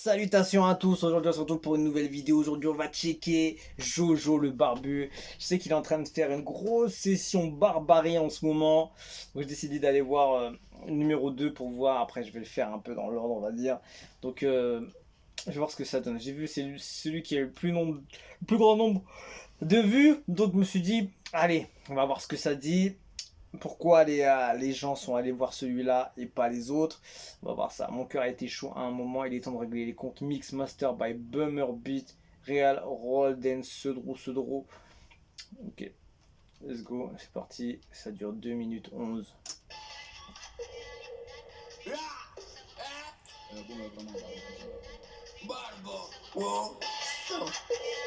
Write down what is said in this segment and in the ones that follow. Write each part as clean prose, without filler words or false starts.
Salutations à tous, aujourd'hui on se retrouve pour une nouvelle vidéo. Aujourd'hui on va checker Jojo le barbu. Je sais qu'il est en train de faire une grosse session barbarie en ce moment. Donc j'ai décidé d'aller voir numéro 2 pour voir. Après je vais le faire un peu dans l'ordre on va dire. Donc je vais voir ce que ça donne. J'ai vu c'est celui qui a le plus grand nombre de vues. Donc je me suis dit allez on va voir ce que ça dit. Pourquoi les gens sont allés voir celui-là et pas les autres. On va voir ça. Mon cœur a été chaud à un moment. Il est temps de régler les comptes. Mix Master by Bummerbeat. Real Roll Dance Cedro. Ok. Let's go. C'est parti. Ça dure 2 minutes 11.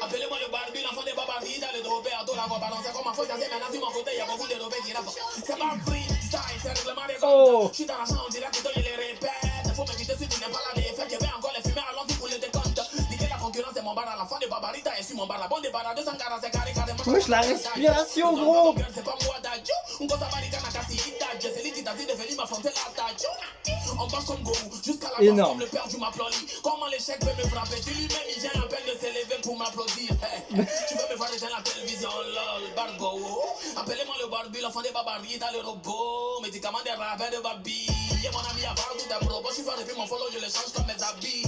Appelez-moi le Barbie, l'enfant des Babardi, dans le Roberto, la voix balancée comme un faux assez, maintenant sur mon côté, il y a beaucoup de robés qui rappent. C'est pas freestyle, c'est règlement des comptes. Je suis dans la chambre, on dirait que je les répète. Faut m'éviter si tu n'es pas la défaite, je vais encore les fumer à l'envie pour le décompte. Niquer la concurrence, c'est mon bar à l'enfant des Babarita, et sur mon bar, la bonne des barres, 240, c'est carré, carrément. Wesh, la respiration, gros. C'est pas moi d'adjo, on gosse à barricade, à casser, c'est lui qui t'a dit de venir m'affronter la tadjo. On passe comme Gourou, jusqu'à la mort, comme le père du m'applaudit. Comment l'échec peut me frapper, si lui-même il vient à peine de s'élever pour m'applaudir. Tu veux me voir dans la télévision, lol, Barbo. Appelez-moi le Barbie, l'enfant des Babardi, dans le robot. Médicament des rappeurs de Barbie. Et mon ami avant tout est pro. Je suis fort depuis mon follow, je le change comme mes habits.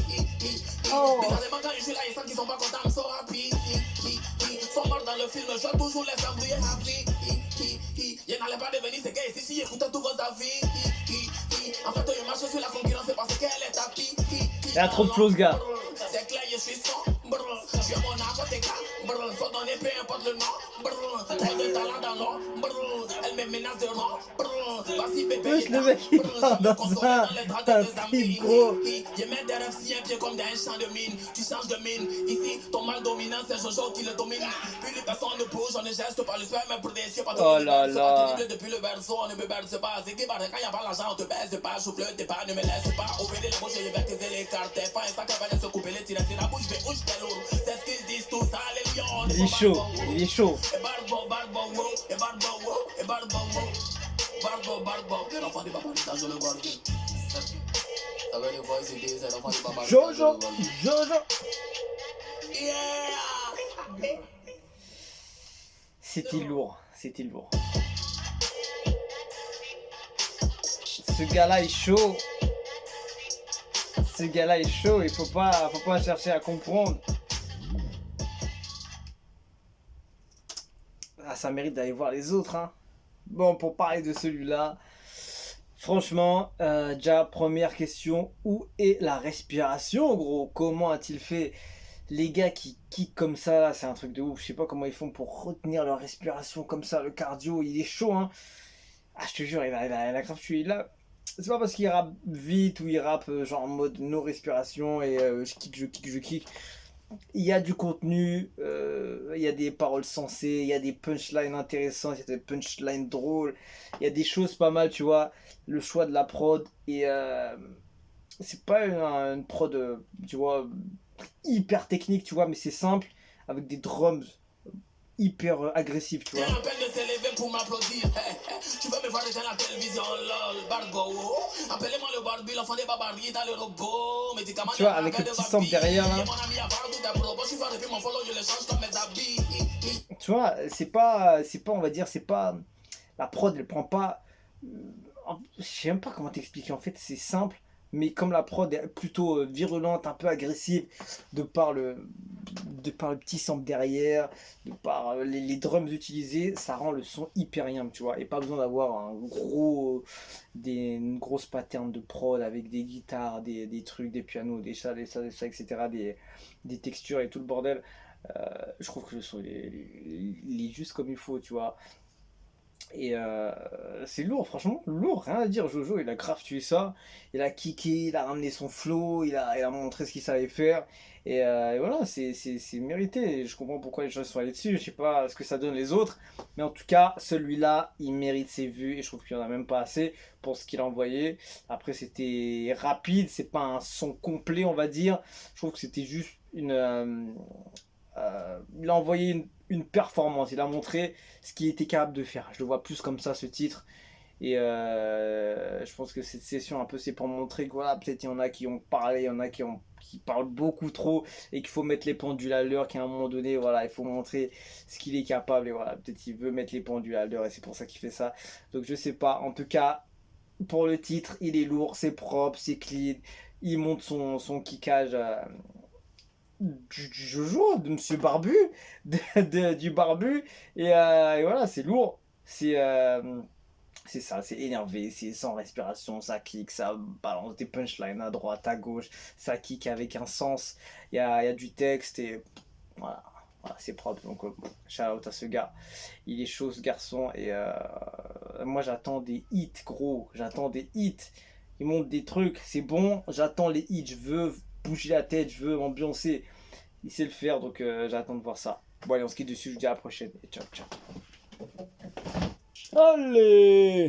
Bizarrement quand je suis là, ils sentent qu'ils sont pas contents, ils sont rapides. Ils sont morts dans le film, je dois toujours les faire briller ma vie. Ils n'allaient pas devenir ces gars ici, si écoutez tous vos avis. En fait, je marche sur la concurrence, c'est parce qu'elle est tapis. Il y a trop de flow ce gars. C'est clair, je suis son. Je suis à mon apothéca. Faut donner peu importe le nom. Trop de talent dans l'or. Elle me menace de rang. Vas-y bébé. Wesh, le mec il part dans un trip gros. Je mets des rêves si un pied comme dans un champ de mine. Tu changes de mine. Ici, ton mal dominant, c'est Jojo qui le domine. Puis les personnes ne bougent, on ne geste pas le sperme pour des cieux. Oh là là. Depuis le berceau, on ne me berce pas. C'est qui barre quand il n'y a pas l'argent, on te baisse pas. Souffle tes pas, ne me laisse pas. Ouvrir la bouche, je vais te les cartes. Pas un sac à se couper les tirer la bouche, je vais lourd. C'est ce qu'ils disent tous, ça les lions. Il est chaud, il est chaud. Et barbo, l'enfant du papa, je le vois. Jojo, Jojo. Yeah. C'était lourd, c'était lourd. Ce gars-là est chaud. Ce gars-là est chaud, il faut pas chercher à comprendre. Ah, ça mérite d'aller voir les autres, hein. Bon, pour parler de celui-là, franchement, déjà, première question, où est la respiration, gros? Comment a-t-il fait? Les gars qui kickent comme ça, là, c'est un truc de ouf. Je sais pas comment ils font pour retenir leur respiration comme ça. Le cardio, il est chaud, hein. Ah, je te jure, il a grave tué. Là, c'est pas parce qu'il rappe vite ou il rappe genre en mode no respiration et je kick. Il y a du contenu, il y a des paroles sensées, il y a des punchlines intéressantes, il y a des punchlines drôles, il y a des choses pas mal, tu vois. Le choix de la prod et c'est pas une prod, tu vois, hyper technique, tu vois, mais c'est simple avec des drums hyper agressifs, tu vois. À peine de s'élever pour m'applaudir. Tu veux me voir dans la télévision, lol, Barbo. Appelez-moi le Barbie, l'enfant des Babardi, dans le robot. Médicament tu vois, avec le petit sample derrière là. Tu vois, c'est pas, on va dire, c'est pas. La prod, elle prend pas. Je sais même pas comment t'expliquer, en fait, c'est simple. Mais comme la prod est plutôt virulente, un peu agressive, de par le petit sample derrière, de par les drums utilisés, ça rend le son hyper yam, tu vois. Et pas besoin d'avoir une grosse pattern de prod avec des guitares, des trucs, des pianos, des ça, etc. Des textures et tout le bordel. Je trouve que le son il est juste comme il faut, tu vois. Et c'est lourd, franchement, lourd, rien à dire. Jojo, il a grave tué ça. Il a kické, il a ramené son flow, il a montré ce qu'il savait faire. Et voilà, c'est mérité. Je comprends pourquoi les gens sont allés dessus. Je sais pas ce que ça donne les autres. Mais en tout cas, celui-là, il mérite ses vues. Et je trouve qu'il n'y en a même pas assez pour ce qu'il a envoyé. Après, c'était rapide. C'est pas un son complet, on va dire. Je trouve que c'était juste il a envoyé une performance. Il a montré ce qu'il était capable de faire. Je le vois plus comme ça, ce titre. Et je pense que cette session, un peu, c'est pour montrer que voilà, peut-être il y en a qui ont parlé, il y en a qui parlent beaucoup trop et qu'il faut mettre les pendules à l'heure, qu'à un moment donné, voilà, il faut montrer ce qu'il est capable. Et voilà, peut-être il veut mettre les pendules à l'heure et c'est pour ça qu'il fait ça. Donc je sais pas. En tout cas, pour le titre, il est lourd, c'est propre, c'est clean. Il monte son kickage du Jojo, de Monsieur Barbu, du Barbu. Et voilà, c'est lourd. C'est ça, c'est énervé, c'est sans respiration, ça kick, ça balance des punchlines à droite, à gauche, ça kick avec un sens, il y a du texte et voilà, voilà, c'est propre. Donc, shout out à ce gars, il est chaud ce garçon et moi j'attends des hits, gros, j'attends des hits. Il monte des trucs, c'est bon, j'attends les hits, je veux bouger la tête, je veux m'ambiancer. Il sait le faire donc j'attends de voir ça. Bon, allez, on se quitte dessus, je vous dis à la prochaine et ciao, ciao. Allez!